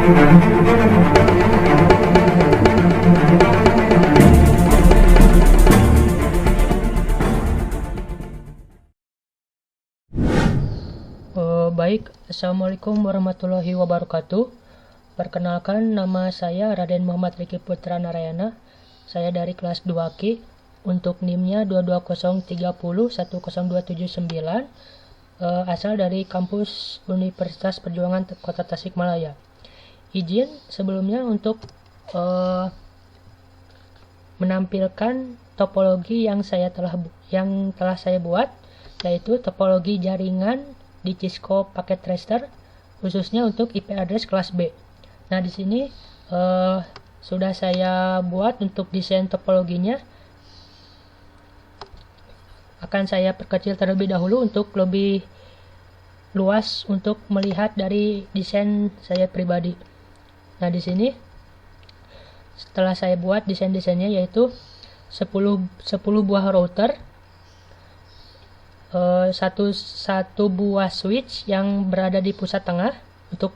Baik, Assalamualaikum warahmatullahi wabarakatuh. Perkenalkan, nama saya Raden Muhammad Riki Putra Narayana. Saya dari kelas 2Q. Untuk NIM-nya 220301029. Asal dari kampus Universitas Perjuangan Kota Tasikmalaya. Izin sebelumnya untuk menampilkan topologi yang telah saya buat, yaitu topologi jaringan di Cisco Packet Tracer, khususnya untuk IP address kelas B. Nah, di sini sudah saya buat untuk desain topologinya. Akan saya perkecil terlebih dahulu untuk lebih luas untuk melihat dari desain saya pribadi. Nah, di sini setelah saya buat desain-desainnya, yaitu 10 buah router, satu buah switch yang berada di pusat tengah untuk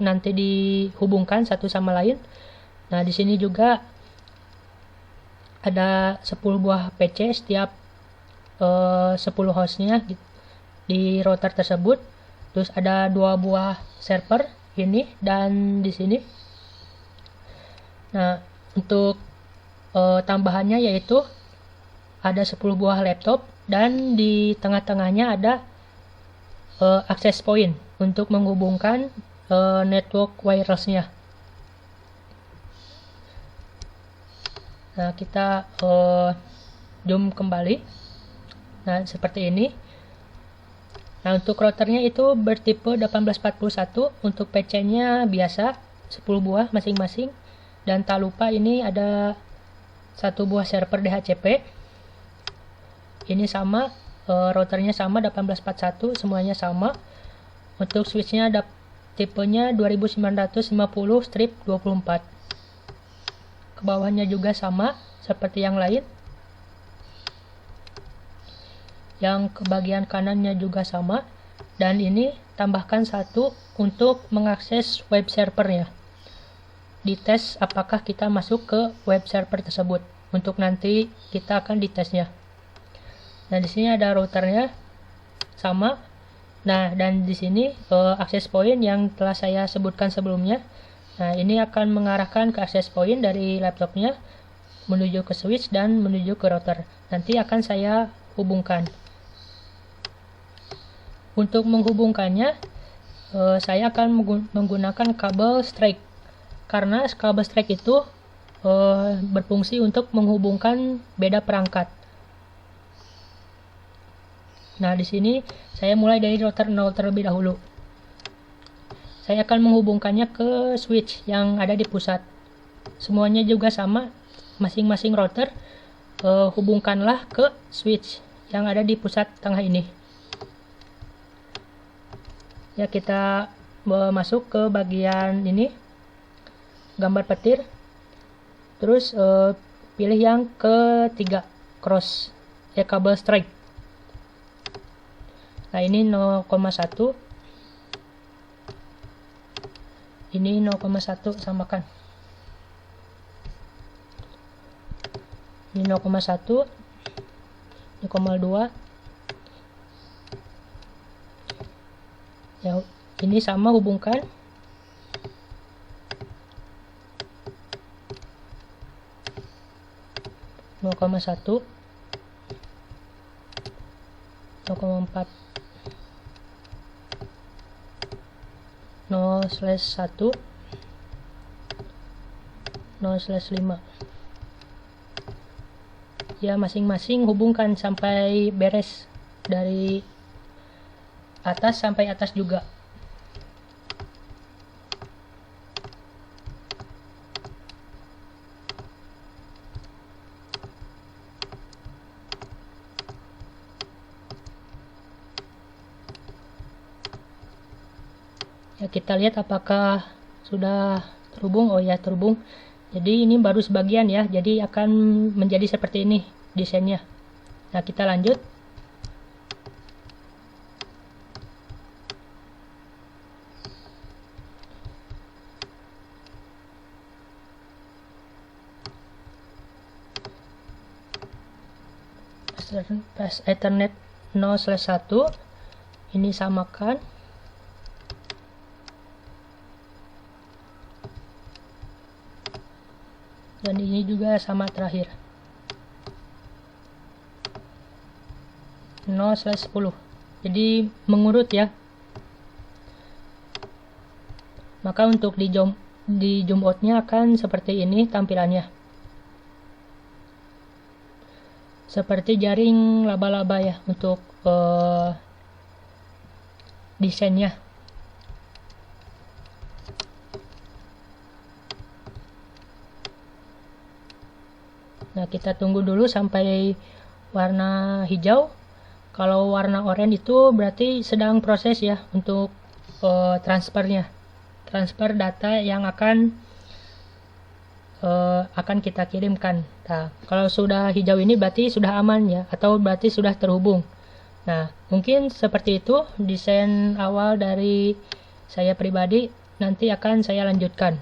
nanti dihubungkan satu sama lain. Nah, di sini juga ada 10 buah PC setiap 10 hostnya di router tersebut. Terus ada 2 buah server ini dan di sini. Nah, untuk tambahannya yaitu ada 10 buah laptop dan di tengah-tengahnya ada access point untuk menghubungkan network wirelessnya. Nah, kita zoom kembali. Nah, seperti ini. Nah, untuk routernya itu bertipe 1841, untuk PC-nya biasa 10 buah masing-masing, dan tak lupa ini ada 1 buah server DHCP. Ini sama, routernya sama 1841, semuanya sama. Untuk switchnya ada tipenya 2950/24. Ke bawahnya juga sama seperti yang lain. Yang ke bagian kanannya juga sama. Dan ini tambahkan 1 untuk mengakses web servernya. Dites apakah kita masuk ke web server tersebut. Untuk nanti kita akan ditesnya. Nah, di sini ada routernya sama. Nah, dan di sini access point yang telah saya sebutkan sebelumnya. Nah, ini akan mengarahkan ke access point dari laptopnya menuju ke switch dan menuju ke router. Nanti akan saya hubungkan. Untuk menghubungkannya, saya akan menggunakan kabel strike. Karena kabel strike itu berfungsi untuk menghubungkan beda perangkat. Nah, di sini saya mulai dari router 0 terlebih dahulu. Saya akan menghubungkannya ke switch yang ada di pusat. Semuanya juga sama, masing-masing router hubungkanlah ke switch yang ada di pusat tengah ini. Ya, kita masuk ke bagian ini, gambar petir. Terus pilih yang ketiga, cross, ya kabel strike. Nah, ini 0,1. Ini 0,1 samakan. Ini 0,1. 0,2. Ya, ini sama, hubungkan. Nol koma 1, 0,4, 0/1, 0/5. Ya, masing-masing hubungkan sampai beres, dari atas sampai atas juga. Ya, kita lihat apakah sudah terhubung. Oh ya, terhubung. Jadi ini baru sebagian ya, jadi akan menjadi seperti ini desainnya. Nah, kita lanjut. path Ethernet 0/1 ini samakan. Dan ini juga sama terakhir 0/10. Jadi mengurut ya. Maka untuk di zoom out-nya akan seperti ini tampilannya. Seperti jaring laba-laba ya untuk desainnya. Nah, kita tunggu dulu sampai warna hijau. Kalau warna oranye itu berarti sedang proses ya untuk transfernya. Transfer data yang akan kita kirimkan. Nah, kalau sudah hijau ini berarti sudah aman ya, atau berarti sudah terhubung. Nah, mungkin seperti itu desain awal dari saya pribadi. Nanti akan saya lanjutkan.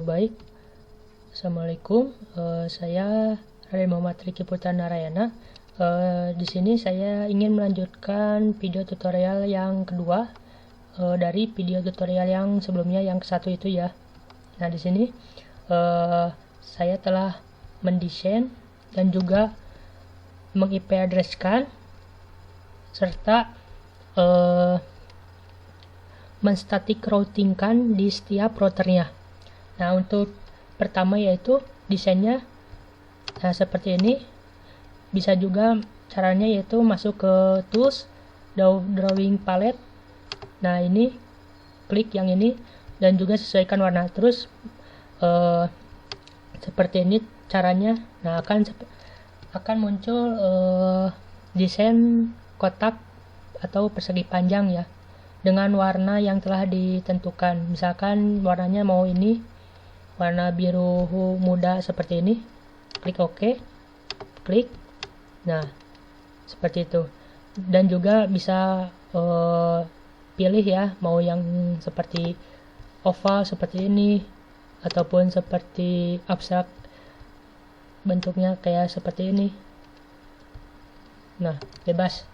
Baik, Assalamualaikum. Saya Raden Muhammad Riki Putra Narayana. Di sini saya ingin melanjutkan video tutorial yang kedua dari video tutorial yang sebelumnya yang satu itu ya. Nah, di sini saya telah mendesain dan juga meng-IP address-kan serta menstatic routing-kan di setiap routernya. Nah, untuk pertama yaitu desainnya seperti ini. Bisa juga caranya yaitu masuk ke tools, drawing palette. Nah, ini klik yang ini dan juga sesuaikan warna. Terus seperti ini caranya. Nah, akan muncul desain kotak atau persegi panjang ya dengan warna yang telah ditentukan. Misalkan warnanya mau ini warna biru muda seperti ini. Klik OK. Klik. Nah, seperti itu. Dan juga bisa pilih ya mau yang seperti oval seperti ini ataupun seperti abstrak bentuknya kayak seperti ini. Nah, bebas.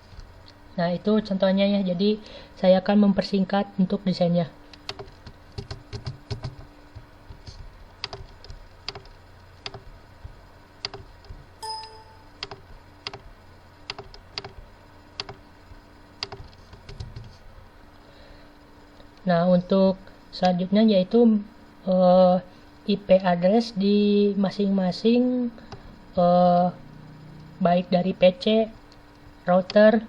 Nah, itu contohnya ya. Jadi saya akan mempersingkat untuk desainnya. Nah, untuk selanjutnya yaitu IP address di masing-masing baik dari PC, router,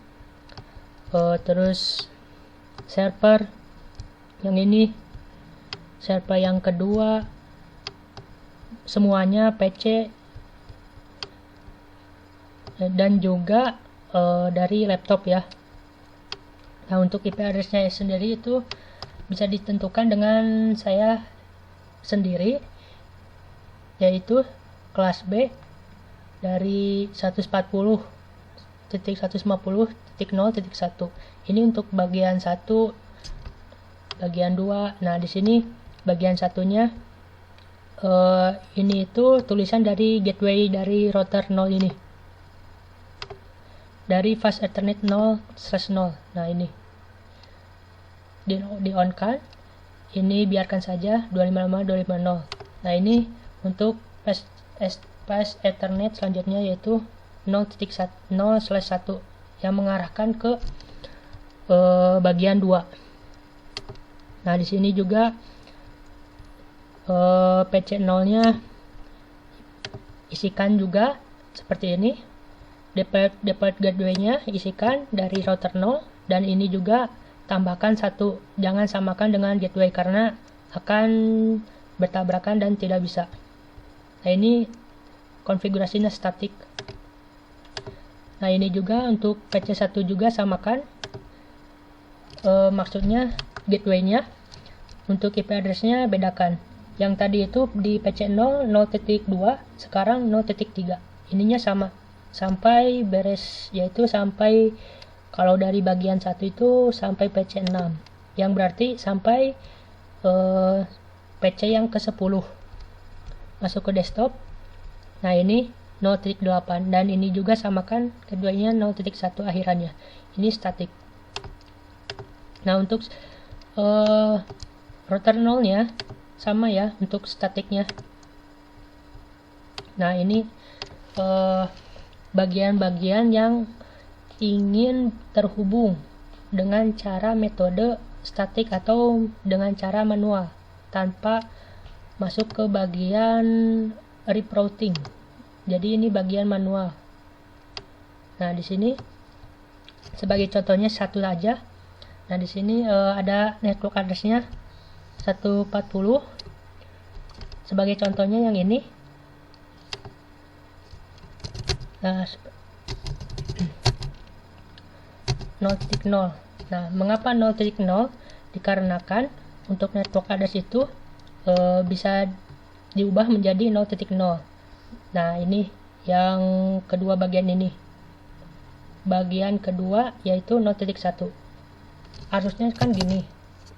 terus server yang ini, server yang kedua, semuanya PC, dan juga dari laptop ya. Nah, untuk IP address-nya sendiri itu bisa ditentukan dengan saya sendiri, yaitu kelas B dari 140.150.0.1. Ini untuk bagian 1, bagian 2. Nah, di sini bagian satunya ini itu tulisan dari gateway dari router 0 ini. Dari fast Ethernet 0/0. Nah, ini di on kan, ini biarkan saja 255.250. Nah, ini untuk fast Ethernet selanjutnya yaitu 0/1 yang mengarahkan ke bagian 2. Nah, di sini juga PC 0-nya isikan juga seperti ini. Default gateway-nya isikan dari router 0, dan ini juga tambahkan 1. Jangan samakan dengan gateway karena akan bertabrakan dan tidak bisa. Nah, ini konfigurasinya statik. Nah, ini juga untuk PC 1 juga samakan. Maksudnya gateway-nya. Untuk IP address-nya bedakan. Yang tadi itu di PC 0 0.2, sekarang 0.3. Ininya sama sampai beres, yaitu sampai kalau dari bagian 1 itu sampai PC 6, yang berarti sampai PC yang ke-10. Masuk ke desktop. Nah ini 0.8 dan ini juga samakan keduanya 0.1 akhirannya. Ini statik. Nah untuk router 0 nya sama ya untuk statiknya. Nah ini bagian-bagian yang ingin terhubung dengan cara metode statik atau dengan cara manual tanpa masuk ke bagian rerouting. Jadi ini bagian manual. Nah di sini sebagai contohnya satu aja. Nah di sini ada network address-nya 140. Sebagai contohnya yang ini. Nah 0.0. Nah mengapa 0.0? Dikarenakan untuk network address itu bisa diubah menjadi 0.0. Nah ini yang kedua bagian ini. Bagian kedua yaitu 0.1. Harusnya kan gini,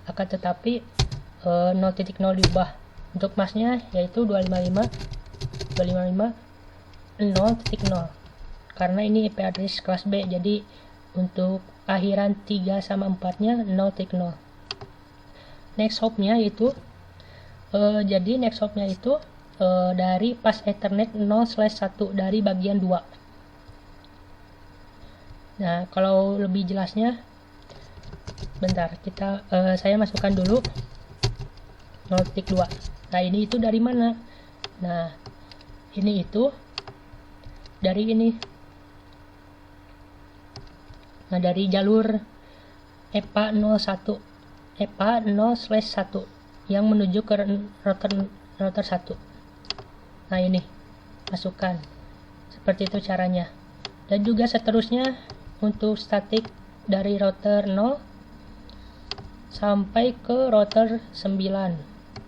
akan tetapi 0.0 diubah. Untuk masnya yaitu 255 0.0 karena ini IP address kelas B, jadi untuk akhiran 3 sama 4 nya 0.0. Next hop-nya itu jadi next hop-nya itu dari pas Ethernet 0/1 dari bagian 2. Nah kalau lebih jelasnya bentar, saya masukkan dulu 0.2. Nah ini itu dari mana? Nah ini itu dari ini. Nah dari jalur EPA 01 EPA 0/1 yang menuju ke router 1. Nah ini masukkan seperti itu caranya. Dan juga seterusnya untuk statik dari router 0 sampai ke router 9.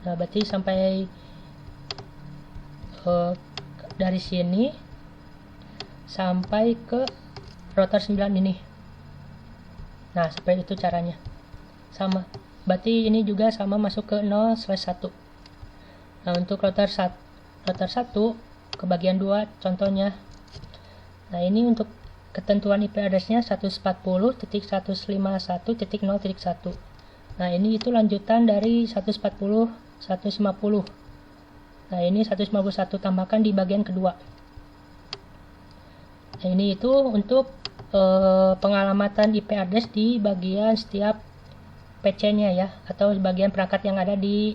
Nah berarti sampai dari sini sampai ke router 9 ini. Nah seperti itu caranya, sama. Berarti ini juga sama masuk ke 0/1. Nah untuk router 1 ke bagian 2 contohnya. Nah ini untuk ketentuan IP address-nya 140.151.0.1. Nah ini itu lanjutan dari 140.150. Nah ini 151 tambahkan di bagian kedua. Nah ini itu untuk pengalamatan IP address di bagian setiap PC-nya ya, atau bagian perangkat yang ada di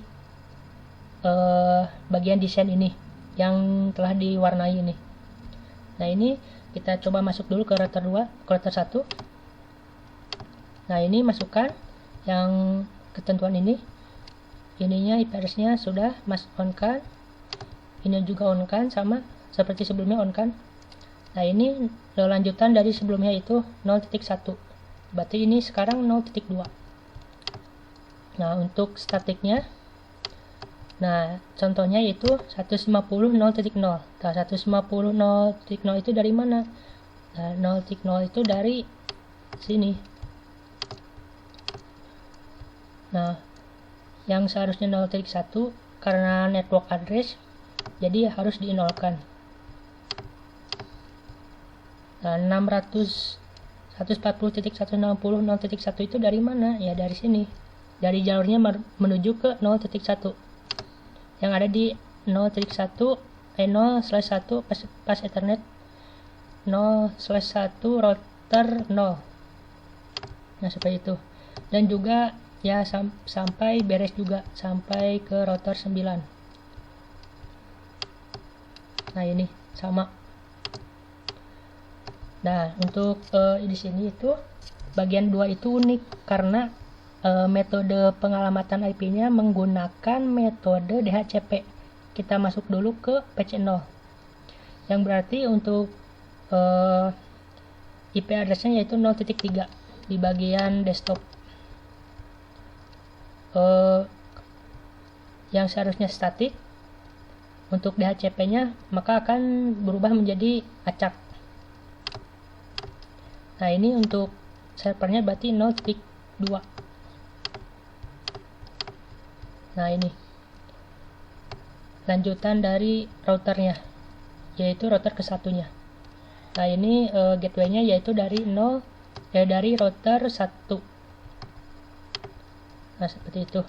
bagian desain ini yang telah diwarnai ini. Nah ini kita coba masuk dulu ke router 2, ke router 1. Nah ini masukkan yang ketentuan ini. Ininya IP address-nya sudah on kan. Ini juga on kan, sama seperti sebelumnya on kan. Nah ini lanjutan dari sebelumnya itu 0.1. Berarti ini sekarang 0.2. Nah untuk statiknya, nah contohnya itu 150.0.0. Nah 150.0.0 itu dari mana? Nah 0.0 itu dari sini. Nah yang seharusnya 0.1 karena network address jadi harus dinolkan. Nah 140.160.0.1 itu dari mana? Ya dari sini, dari jalurnya menuju ke 0.1 yang ada di 0.1 0/1 pas Ethernet 0/1 router 0. Nah seperti itu. Dan juga ya sampai beres juga sampai ke router 9. Nah ini sama. Nah untuk di sini itu bagian 2 itu unik karena metode pengalamatan IP-nya menggunakan metode DHCP. Kita masuk dulu ke PC0, yang berarti untuk IP address-nya yaitu 0.3 di bagian desktop. Yang seharusnya statik, untuk DHCP-nya maka akan berubah menjadi acak. Nah ini untuk servernya berarti 0.2. Nah ini lanjutan dari routernya. yaitu router ke satunya. Nah ini gateway-nya yaitu dari dari router 1. Nah seperti itu.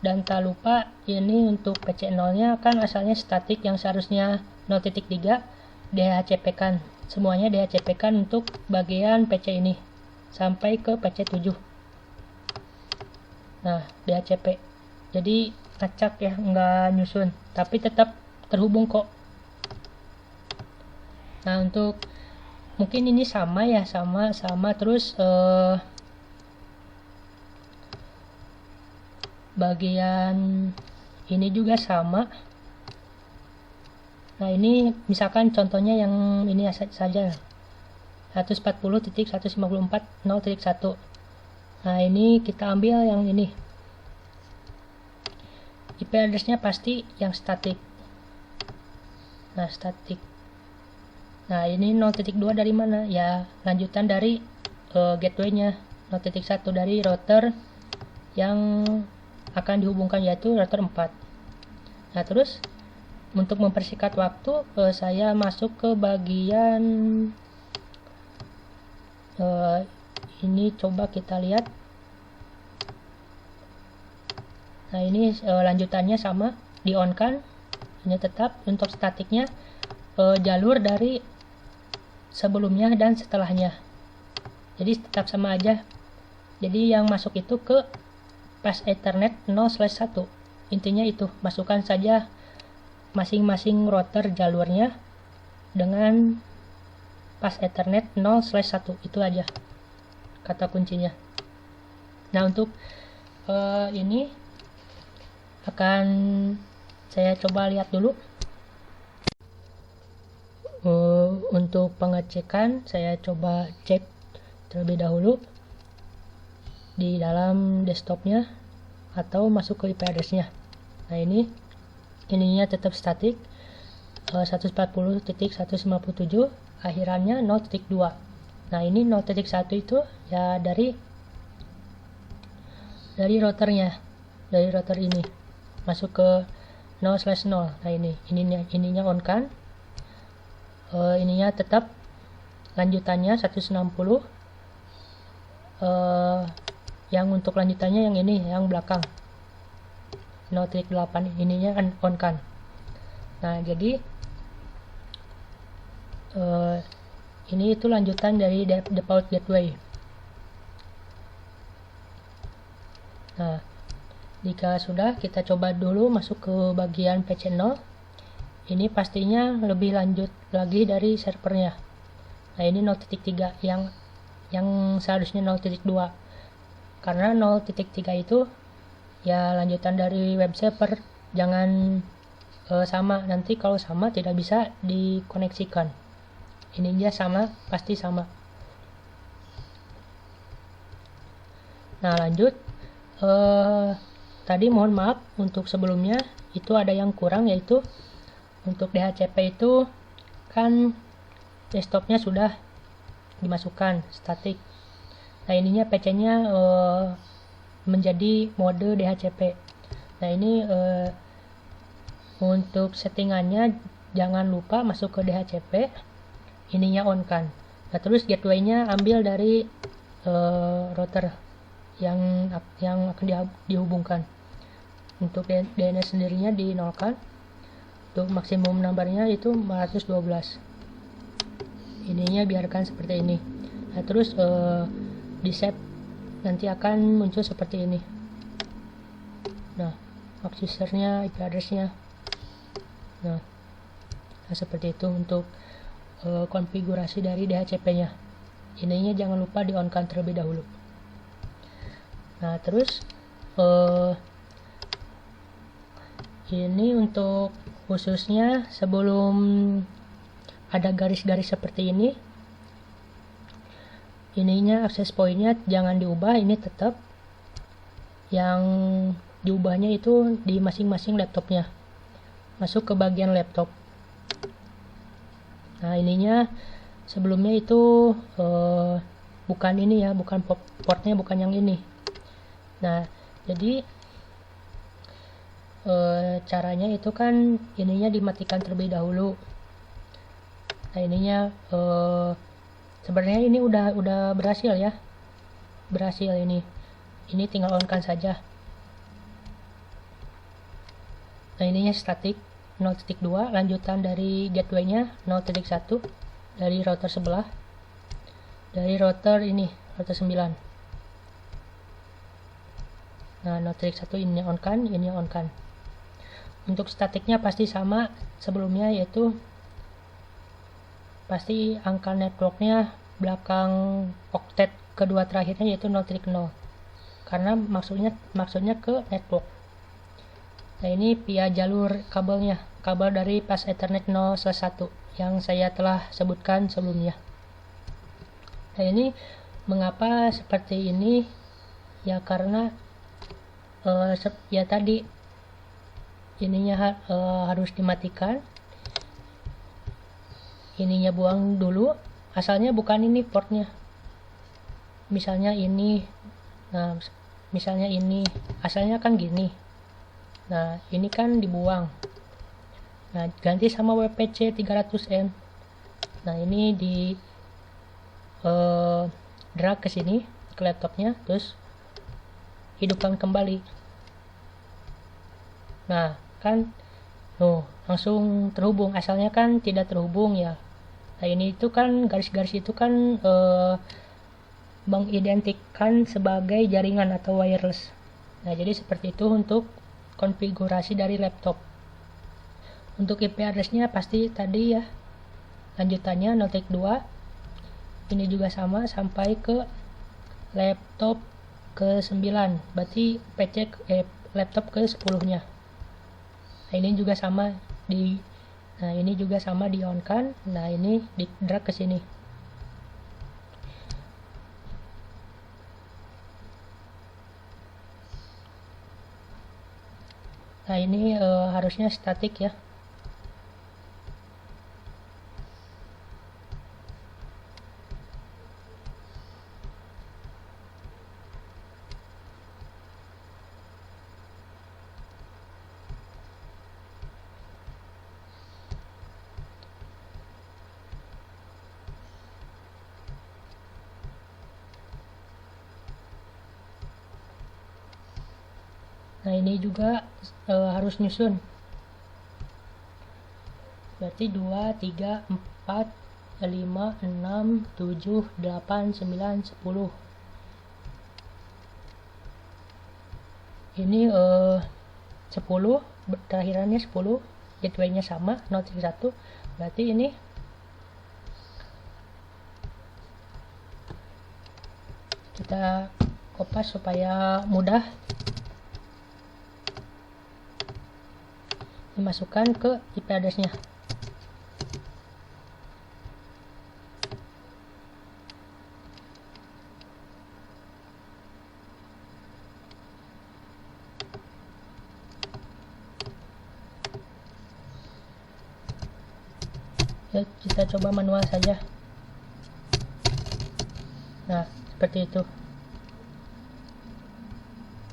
Dan tak lupa ini untuk PC 0 nya kan asalnya statik yang seharusnya 0.3 DHCP kan, semuanya DHCP kan untuk bagian PC ini sampai ke PC 7. Nah DHCP jadi acak ya, nggak nyusun, tapi tetap terhubung kok. Nah untuk mungkin ini sama ya, sama terus bagian ini juga sama. Nah ini misalkan contohnya yang ini saja 140.154.0.1. Nah ini kita ambil yang ini, IP address-nya pasti yang statik. Nah statik. Nah ini 0.2 dari mana? Ya lanjutan dari gateway-nya 0.1 dari router yang akan dihubungkan, yaitu router 4. Nah terus untuk mempersingkat waktu saya masuk ke bagian ini, coba kita lihat. Nah ini lanjutannya sama, di on kan, ini tetap untuk statiknya jalur dari sebelumnya dan setelahnya, jadi tetap sama aja. Jadi yang masuk itu ke pas Ethernet 0/1. Intinya itu, masukkan saja masing-masing router jalurnya dengan pas Ethernet 0/1, itu aja kata kuncinya. Nah untuk ini akan saya coba lihat dulu. Untuk pengecekan saya coba cek terlebih dahulu di dalam desktopnya atau masuk ke IP address-nya. Nah ininya tetap statik 140.157, akhirannya 0.2. Nah ini 0.1 itu ya dari routernya, dari router ini masuk ke 0/0. Nah ininya on kan, ininya tetap lanjutannya 160. Yang untuk lanjutannya yang ini, yang belakang 0.8, ininya on kan. Nah jadi ini itu lanjutan dari default gateway. Nah jika sudah, kita coba dulu masuk ke bagian PC 0. Ini pastinya lebih lanjut lagi dari servernya. Nah ini 0.3 yang seharusnya 0.2, karena 0.3 itu ya lanjutan dari web server. Jangan sama, nanti kalau sama tidak bisa dikoneksikan. Ini dia sama, pasti sama. Nah lanjut, tadi mohon maaf untuk sebelumnya itu ada yang kurang, yaitu untuk DHCP itu kan desktopnya sudah dimasukkan statik. Nah ininya PC-nya menjadi mode DHCP. Nah ini untuk settingannya jangan lupa masuk ke DHCP, ininya on kan. Nah terus gateway-nya ambil dari router yang akan dihubungkan. Untuk DNS sendirinya dinolkan. Untuk maksimum numbernya itu 412. Ininya biarkan seperti ini. Nah terus di save nanti akan muncul seperti ini. Nah MAC usernya, IP address-nya. Nah seperti itu untuk konfigurasi dari DHCP-nya. Ininya jangan lupa di on kan terlebih dahulu. Nah terus ini untuk khususnya sebelum ada garis-garis seperti ini, ininya access point-nya jangan diubah, ini tetap. Yang diubahnya itu di masing-masing laptopnya, masuk ke bagian laptop. Nah ininya sebelumnya itu bukan ini ya, bukan portnya bukan yang ini. Nah jadi caranya itu kan ininya dimatikan terlebih dahulu. Nah ininya sebenarnya ini udah berhasil ya, berhasil ini tinggal on kan saja. Nah ininya static 0.2, lanjutan dari gateway-nya 0.1 dari router sebelah, dari router ini, router 9. Nah 0.1 ini on kan, ini on kan. Untuk statiknya pasti sama sebelumnya, yaitu pasti angka networknya belakang oktet kedua terakhirnya yaitu 0.0, karena maksudnya ke network. Nah ini via jalur kabelnya, kabel dari pas Ethernet 0/1 yang saya telah sebutkan sebelumnya. Nah ini mengapa seperti ini ya, karena ya tadi ininya harus dimatikan, ininya buang dulu, asalnya bukan ini portnya, misalnya ini. Nah misalnya ini asalnya kan gini, nah ini kan dibuang, nah ganti sama WPC 300M. Nah ini di drag ke sini ke laptopnya, terus hidupkan kembali. Nah kan langsung terhubung, asalnya kan tidak terhubung ya. Nah ini itu kan garis-garis itu kan mengidentikan sebagai jaringan atau wireless. Nah jadi seperti itu untuk konfigurasi dari laptop. Untuk IP address-nya pasti tadi ya, lanjutannya 0.2, ini juga sama sampai ke laptop ke 9, berarti laptop ke 10 nya. Nah ini juga sama di on kan. Nah ini di drag ke sini. Nah ini harusnya statik ya. Nah ini juga harus nyusun, berarti 2, 3, 4, 5, 6, 7, 8, 9, 10. Ini 10, terakhirannya 10, gateway-nya sama 0.1, berarti ini kita kopas supaya mudah dimasukkan ke IP address-nya. Ya, kita coba manual saja. Nah, seperti itu.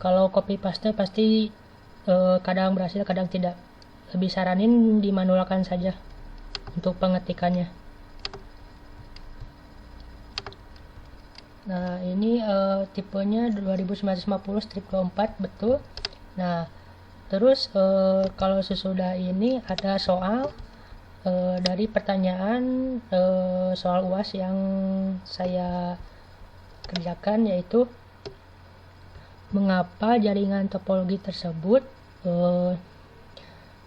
Kalau copy paste pasti kadang berhasil, kadang tidak. Lebih saranin dimanualkan saja untuk pengetikannya. Nah ini tipenya 2950/24 betul. Nah terus kalau sesudah ini ada soal dari pertanyaan soal UAS yang saya kerjakan, yaitu mengapa jaringan topologi tersebut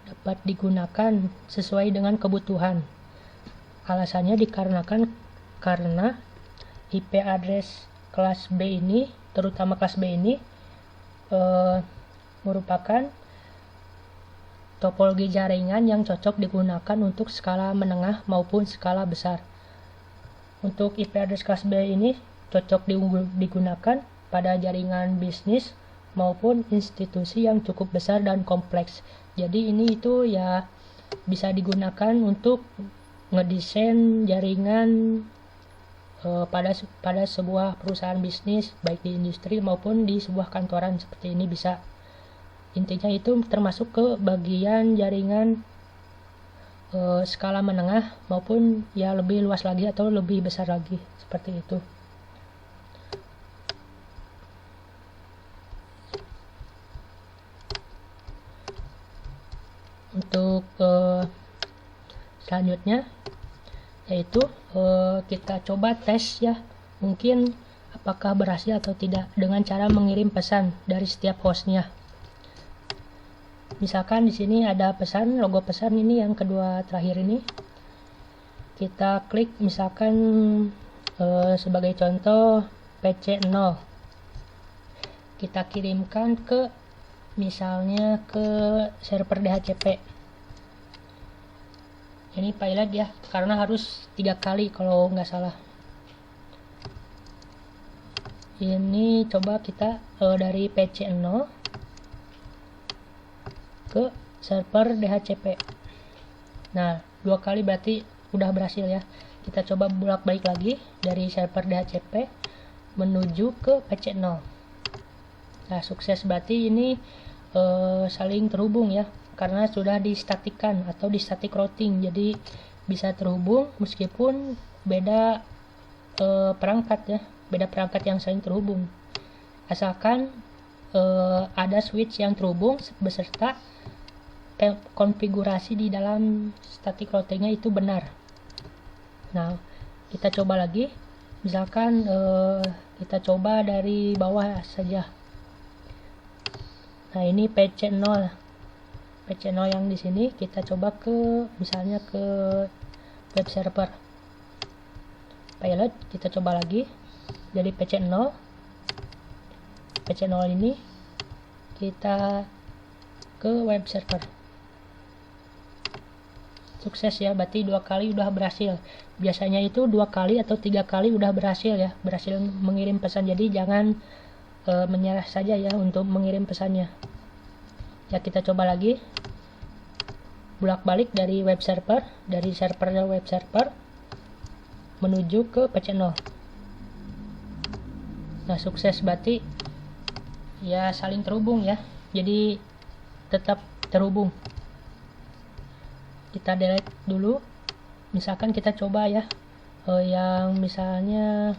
dapat digunakan sesuai dengan kebutuhan. Alasannya dikarenakan karena IP address kelas B ini, terutama kelas B ini merupakan topologi jaringan yang cocok digunakan untuk skala menengah maupun skala besar. Untuk IP address kelas B ini cocok digunakan pada jaringan bisnis maupun institusi yang cukup besar dan kompleks. Jadi ini itu ya bisa digunakan untuk ngedesain jaringan pada sebuah perusahaan bisnis, baik di industri maupun di sebuah kantoran seperti ini bisa. Intinya itu termasuk ke bagian jaringan skala menengah maupun ya lebih luas lagi atau lebih besar lagi, seperti itu. Untuk selanjutnya yaitu kita coba tes ya, mungkin apakah berhasil atau tidak dengan cara mengirim pesan dari setiap hostnya. Misalkan di sini ada pesan, logo pesan ini yang kedua terakhir ini. Kita klik misalkan sebagai contoh PC0. Kita kirimkan ke misalnya ke server DHCP. Ini pilot ya, karena harus 3 kali kalau nggak salah. Ini coba kita dari PC0 ke server DHCP. Nah, 2 kali berarti udah berhasil ya. Kita coba bolak-balik lagi dari server DHCP menuju ke PC0. Nah, sukses, berarti ini saling terhubung ya, karena sudah distatikkan atau di static routing, jadi bisa terhubung meskipun beda perangkat ya, beda perangkat yang saling terhubung, asalkan ada switch yang terhubung beserta konfigurasi di dalam static routingnya itu benar. Nah, kita coba lagi, misalkan kita coba dari bawah saja. Nah, ini PC0 yang di sini, kita coba ke misalnya ke web server pilot. Kita coba lagi dari PC0 ini kita ke web server. Sukses ya, berarti 2 kali udah berhasil. Biasanya itu 2 kali atau 3 kali udah berhasil ya, berhasil mengirim pesan. Jadi jangan menyerah saja ya untuk mengirim pesannya ya. Kita coba lagi bolak-balik dari web server, dari servernya web server menuju ke PC0. Nah, sukses, berarti ya saling terhubung ya, jadi tetap terhubung. Kita delete dulu, misalkan kita coba ya yang misalnya,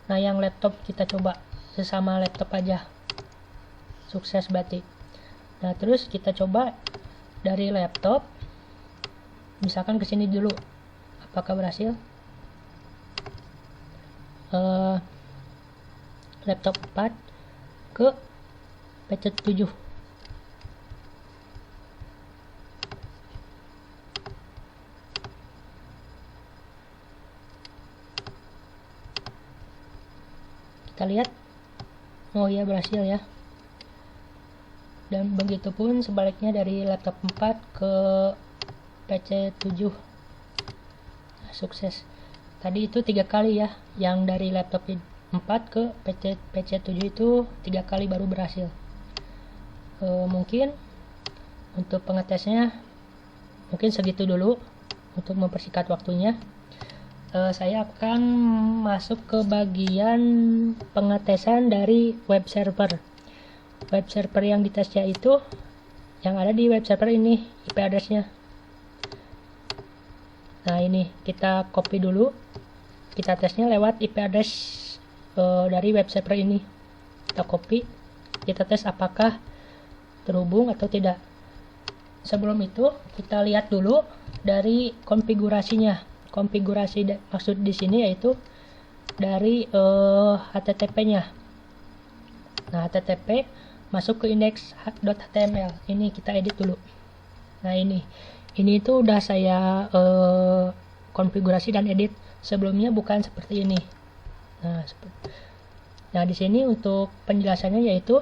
nah yang laptop kita coba sesama laptop aja. Sukses berarti. Nah, terus kita coba dari laptop misalkan ke sini dulu, apakah berhasil? Laptop 4 ke PC7. Kita lihat, oh ya, berhasil ya. Dan begitu pun sebaliknya dari laptop 4 ke PC7. Nah, sukses. Tadi itu 3 kali ya, yang dari laptop 4 ke PC7 itu 3 kali baru berhasil. Mungkin untuk pengetesnya mungkin segitu dulu untuk mempersingkat waktunya. Saya akan masuk ke bagian pengetesan dari web server. Web server yang ditesnya itu yang ada di web server ini, IP address-nya. Nah, ini kita copy dulu, kita tesnya lewat IP address dari web server ini. Kita copy, kita tes apakah terhubung atau tidak. Sebelum itu kita lihat dulu dari konfigurasinya. Konfigurasi maksud di sini yaitu dari HTTP-nya. Nah, HTTP masuk ke index.html. Ini kita edit dulu. Nah, ini itu udah saya konfigurasi dan edit. Sebelumnya bukan seperti ini. Nah, di sini untuk penjelasannya yaitu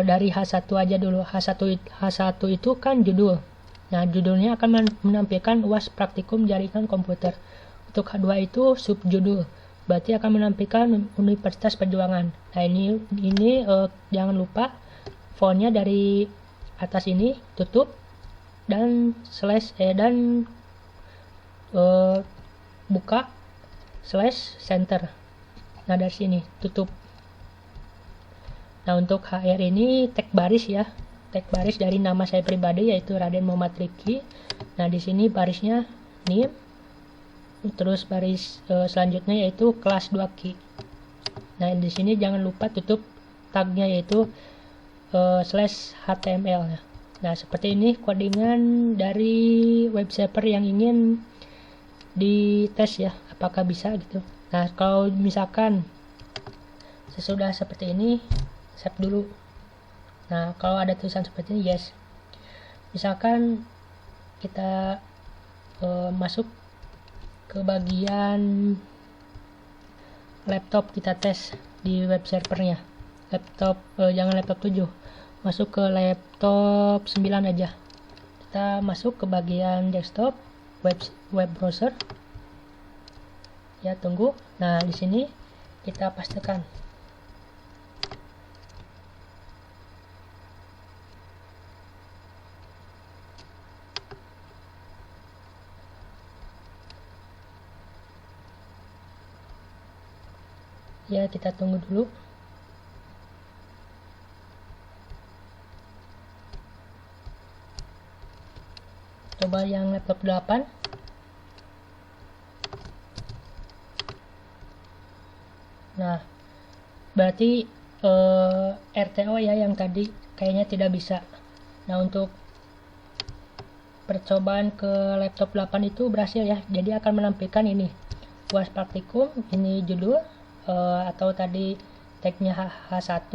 dari H1 aja dulu. H1 itu kan judul. Nah, judulnya akan menampilkan UAS Praktikum Jaringan Komputer. Untuk H2 itu subjudul, berarti akan menampilkan Universitas Perjuangan. Nah, ini jangan lupa fontnya dari atas ini tutup dan slash buka slash center. Nah, dari sini tutup. Nah, untuk HR ini tag baris ya, tag baris dari nama saya pribadi yaitu Raden Muhammad Rifki. Nah, di sini barisnya name, terus baris selanjutnya yaitu kelas 2Ki. Nah, di sini jangan lupa tutup tagnya yaitu /html. Nah, seperti ini codingan dari web server yang ingin dites ya, apakah bisa gitu. Nah, kalau misalkan sesudah seperti ini, save dulu. Nah, kalau ada tulisan seperti ini, yes. Misalkan kita masuk ke bagian laptop, kita tes di web servernya. Laptop, jangan laptop 7, masuk ke laptop 9 aja. Kita masuk ke bagian desktop, web browser. Ya, tunggu. Nah, di sini kita pastikan. Ya, kita tunggu dulu. Coba yang laptop 8. Nah, berarti RTO ya yang tadi kayaknya tidak bisa. Nah, untuk percobaan ke laptop 8 itu berhasil ya. Jadi akan menampilkan ini UAS praktikum, ini judul, atau tadi tagnya H1,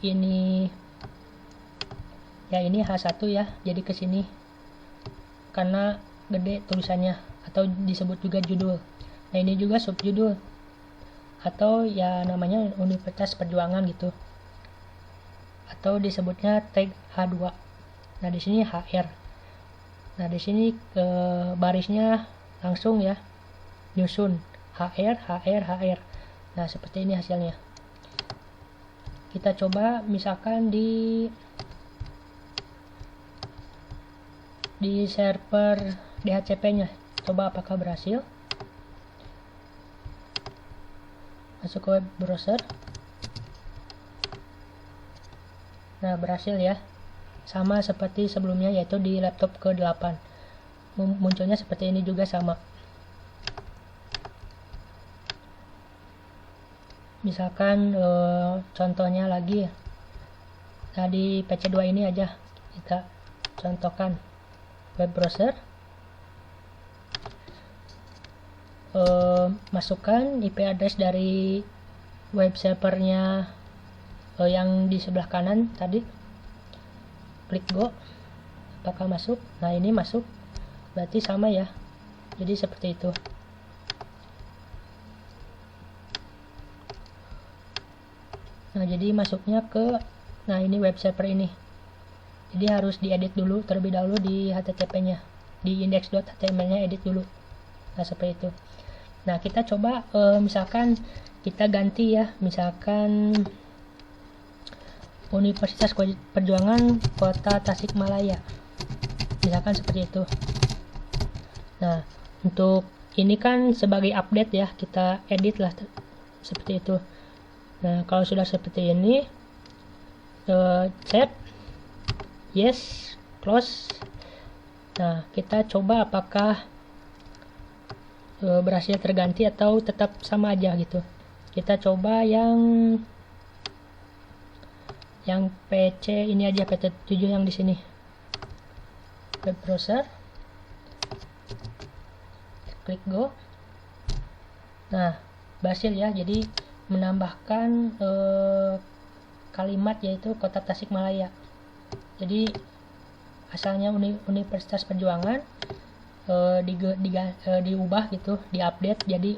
ini ya, ini H1 ya, jadi kesini karena gede tulisannya, atau disebut juga judul. Nah, ini juga subjudul atau ya namanya Universitas Perjuangan gitu, atau disebutnya tag H2. Nah, di sini HR. Nah, di sini barisnya langsung ya nyusun HR. Nah, seperti ini hasilnya. Kita coba misalkan di server DHCP-nya. Coba apakah berhasil. Masuk ke web browser. Nah, berhasil ya. Sama seperti sebelumnya yaitu di laptop ke-8. Munculnya seperti ini juga sama. Misalkan contohnya lagi ya. Nah, di PC2 ini aja kita contohkan web browser. Masukkan IP address dari web servernya yang di sebelah kanan tadi. Klik go. Apakah masuk? Nah, ini masuk. Berarti sama ya. Jadi seperti itu. Nah, jadi masuknya ke, nah ini web server ini. Jadi harus diedit dulu terlebih dahulu di HTTP-nya. Di index.html-nya edit dulu. Nah, seperti itu. Nah, kita coba misalkan kita ganti ya. Misalkan Universitas Perjuangan Kota Tasikmalaya. Misalkan seperti itu. Nah, untuk ini kan sebagai update ya, kita edit lah seperti itu. Nah, kalau sudah seperti ini, save, yes, close. Nah, kita coba apakah berhasil terganti atau tetap sama aja gitu. Kita coba yang PC ini aja, PC7 yang di sini. Web browser. Klik go. Nah, berhasil ya. Jadi menambahkan kalimat yaitu Kota Tasikmalaya. Jadi asalnya Universitas Perjuangan diubah gitu, diupdate jadi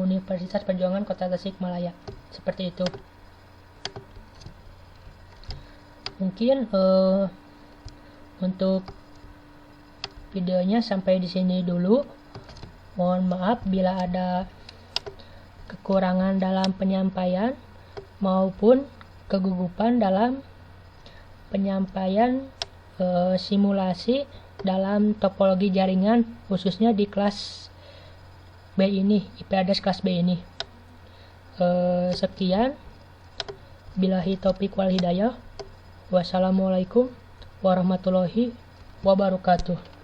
Universitas Perjuangan Kota Tasikmalaya. Seperti itu. Mungkin untuk videonya sampai di sini dulu. Mohon maaf bila ada kekurangan dalam penyampaian maupun kegugupan dalam penyampaian simulasi dalam topologi jaringan, khususnya di kelas B ini, IP address kelas B ini. Sekian. Billahi taufiq wal hidayah. Wassalamualaikum warahmatullahi wabarakatuh.